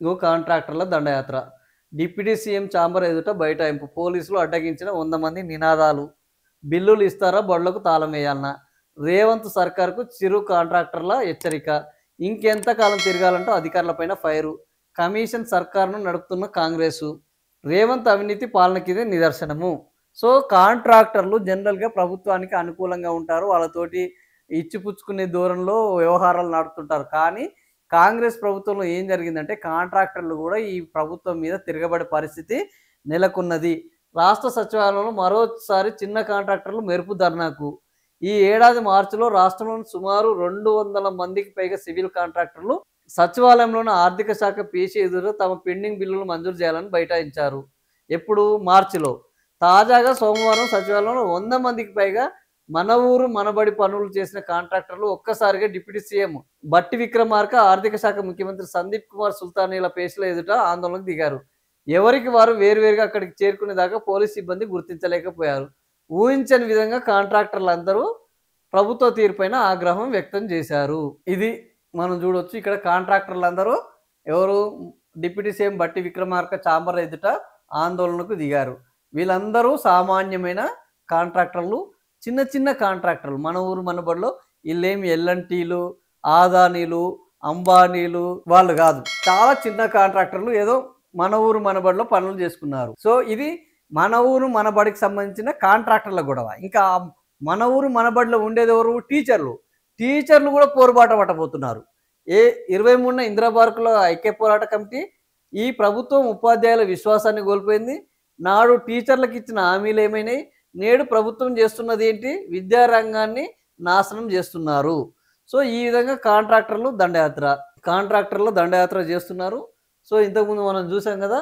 ఇంకో కాంట్రాక్టర్ల దండయాత్ర. డిప్యూటీ సీఎం ఛాంబర్ ఎదుట బైఠాయింపు. పోలీసులు అడ్డగించిన 100 మంది నినాదాలు. బిల్లులు ఇస్తారా బడులకు తాళం వేయాలనా? రేవంత్ సర్కార్‌కు చిరు కాంట్రాక్టర్ల హెచ్చరిక. ఇంకెంత కాలం తిరగాలంటూ అధికారులపైన ఫైరు. కమిషన్ సర్కార్‌ను నడుపుతున్న కాంగ్రెసు. రేవంత్ అవినీతి పాలనకిదే నిదర్శనము. సో, కాంట్రాక్టర్లు జనరల్‌గా ప్రభుత్వానికి అనుకూలంగా ఉంటారు. వాళ్ళతోటి ఇచ్చిపుచ్చుకునే ధోరణిలో వ్యవహారాలు నడుపుతుంటారు. కానీ కాంగ్రెస్ ప్రభుత్వంలో ఏం జరిగిందంటే కాంట్రాక్టర్లు గూడా ఈ ప్రభుత్వం మీద తిరగబడే పరిస్థితి నెలకొన్నది. రాష్ట్ర సచివాలయంలో మరోసారి చిన్న కాంట్రాక్టర్లు మెరుపు ధర్నాకు. ఈ ఏడాది మార్చిలో రాష్ట్రంలోని సుమారు 200 మందికి పైగా సివిల్ కాంట్రాక్టర్లు సచివాలయంలోని ఆర్థిక శాఖ పీసీ ఎదుట తమ పెండింగ్ బిల్లులు మంజూరు చేయాలని బైఠాయించారు. ఎప్పుడు? మార్చిలో. తాజాగా సోమవారం సచివాలయంలో 100 మందికి పైగా మన ఊరు మనబడి పనులు చేసిన కాంట్రాక్టర్లు ఒక్కసారిగా డిప్యూటీ సీఎం బట్టి విక్రమార్క, ఆర్థిక శాఖ ముఖ్యమంత్రి సందీప్ కుమార్ సుల్తానీల పేషీల ఎదుట ఆందోళనకు దిగారు. ఎవరికి వారు వేరువేరుగా అక్కడికి చేరుకునేదాకా పోలీస్ సిబ్బంది గుర్తించలేకపోయారు. ఊహించని విధంగా కాంట్రాక్టర్లందరూ ప్రభుత్వ తీరుపైన ఆగ్రహం వ్యక్తం చేశారు. ఇది మనం చూడొచ్చు. ఇక్కడ కాంట్రాక్టర్లందరూ ఎవరు? డిప్యూటీ సీఎం బట్టి విక్రమార్క ఛాంబర్ ఎదుట ఆందోళనకు దిగారు. వీళ్ళందరూ సామాన్యమైన కాంట్రాక్టర్లు, చిన్న చిన్న కాంట్రాక్టర్లు. మన ఊరు మనబడిలో వీళ్ళేమి ఎల్ఎన్టీలు, ఆదానీలు, అంబానీలు వాళ్ళు కాదు. చాలా చిన్న కాంట్రాక్టర్లు ఏదో మన ఊరు మనబడిలో పనులు చేసుకున్నారు. సో, ఇది మన ఊరు మనబడికి సంబంధించిన కాంట్రాక్టర్ల గొడవ. ఇంకా మన ఊరు మనబడిలో ఉండేది ఎవరు? టీచర్లు. టీచర్లు కూడా పోరుబాట పట్టబోతున్నారు. 23న ఇందిరా పార్కులో ఐక్య పోరాట కమిటీ ఈ ప్రభుత్వం ఉపాధ్యాయుల విశ్వాసాన్ని కోల్పోయింది. నాడు టీచర్లకు ఇచ్చిన హామీలు ఏమైనాయి? నేడు ప్రభుత్వం చేస్తున్నది ఏంటి? విద్యారంగాన్ని నాశనం చేస్తున్నారు. సో, ఈ విధంగా కాంట్రాక్టర్లు దండయాత్ర చేస్తున్నారు. సో, ఇంతకుముందు మనం చూసాం కదా!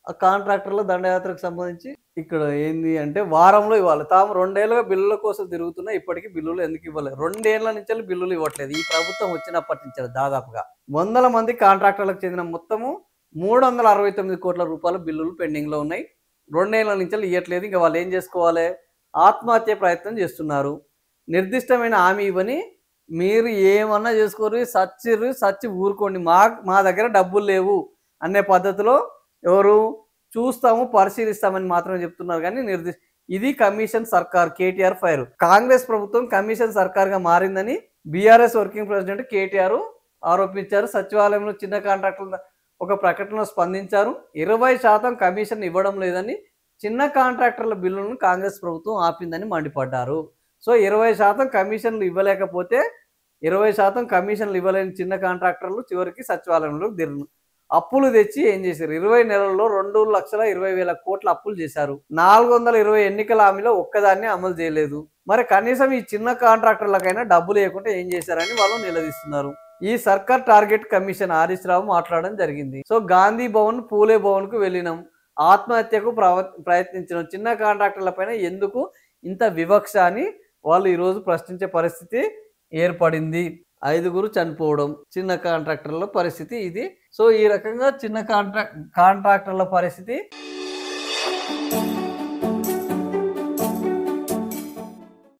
ఆ కాంట్రాక్టర్ల దండయాత్రకు సంబంధించి ఇక్కడ ఏంది అంటే వారంలో ఇవ్వాలి. తాము 2 ఏళ్లుగా బిల్లుల కోసం తిరుగుతున్నా ఇప్పటికీ బిల్లులు ఎందుకు ఇవ్వలేదు? 2 ఏళ్ల నుంచెల్లి బిల్లులు ఇవ్వట్లేదు. ఈ ప్రభుత్వం వచ్చినప్పటి నుంచి దాదాపుగా వందల మంది కాంట్రాక్టర్లకు చెందిన మొత్తము 369 కోట్ల రూపాయల బిల్లులు పెండింగ్‌లో ఉన్నాయి. 2 ఏళ్ల నుంచెల్లి ఇయ్యట్లేదు. ఇంక వాళ్ళు ఏం చేసుకోవాలి? ఆత్మహత్య ప్రయత్నం చేస్తున్నారు. నిర్దిష్టమైన హామీ ఇవ్వని మీరు ఏమన్నా చేసుకోర్రి, సచ్చి ఊరుకోండి. మా దగ్గర డబ్బులు లేవు అనే పద్ధతిలో ఎవరు? చూస్తాము, పరిశీలిస్తామని మాత్రమే చెప్తున్నారు కానీ ఇది కమిషన్ సర్కార్. కేటీఆర్ ఫైర్. కాంగ్రెస్ ప్రభుత్వం కమిషన్ సర్కార్‌గా మారిందని బీఆర్ఎస్ వర్కింగ్ ప్రెసిడెంట్ కేటీఆర్ ఆరోపించారు. సచివాలయంలో చిన్న కాంట్రాక్టర్ల ఒక ప్రకటనలో స్పందించారు. 20% కమిషన్ ఇవ్వడం లేదని, చిన్న కాంట్రాక్టర్ల బిల్లులను కాంగ్రెస్ ప్రభుత్వం ఆపిందని మండిపడ్డారు. సో, 20% కమిషన్లు ఇవ్వలేకపోతే 20% కమిషన్లు ఇవ్వలేని చిన్న కాంట్రాక్టర్లు చివరికి సచివాలయంలో అప్పులు తెచ్చి ఏం చేశారు? 20 నెలల్లో 2,20,000 కోట్ల అప్పులు చేశారు. 420 ఎన్నికల హామీలో ఒక్కదాన్ని అమలు చేయలేదు. మరి కనీసం ఈ చిన్న కాంట్రాక్టర్లకైనా డబ్బులు లేకుంటే ఏం చేశారని వాళ్ళు నిలదీస్తున్నారు. ఈ సర్కార్ టార్గెట్ కమిషన్ హరీష్ రావు మాట్లాడడం జరిగింది. సో, గాంధీ భవన్, పూలే భవన్కు వెళ్ళినాం. ఆత్మహత్యకు ప్రయత్నించిన చిన్న కాంట్రాక్టర్ల పైన ఎందుకు ఇంత వివక్ష అని వాళ్ళు ఈరోజు ప్రశ్నించే పరిస్థితి ఏర్పడింది. 5గురు చనిపోవడం చిన్న కాంట్రాక్టర్ల పరిస్థితి ఇది. సో, ఈ రకంగా చిన్న కాంట్రాక్టర్ల పరిస్థితి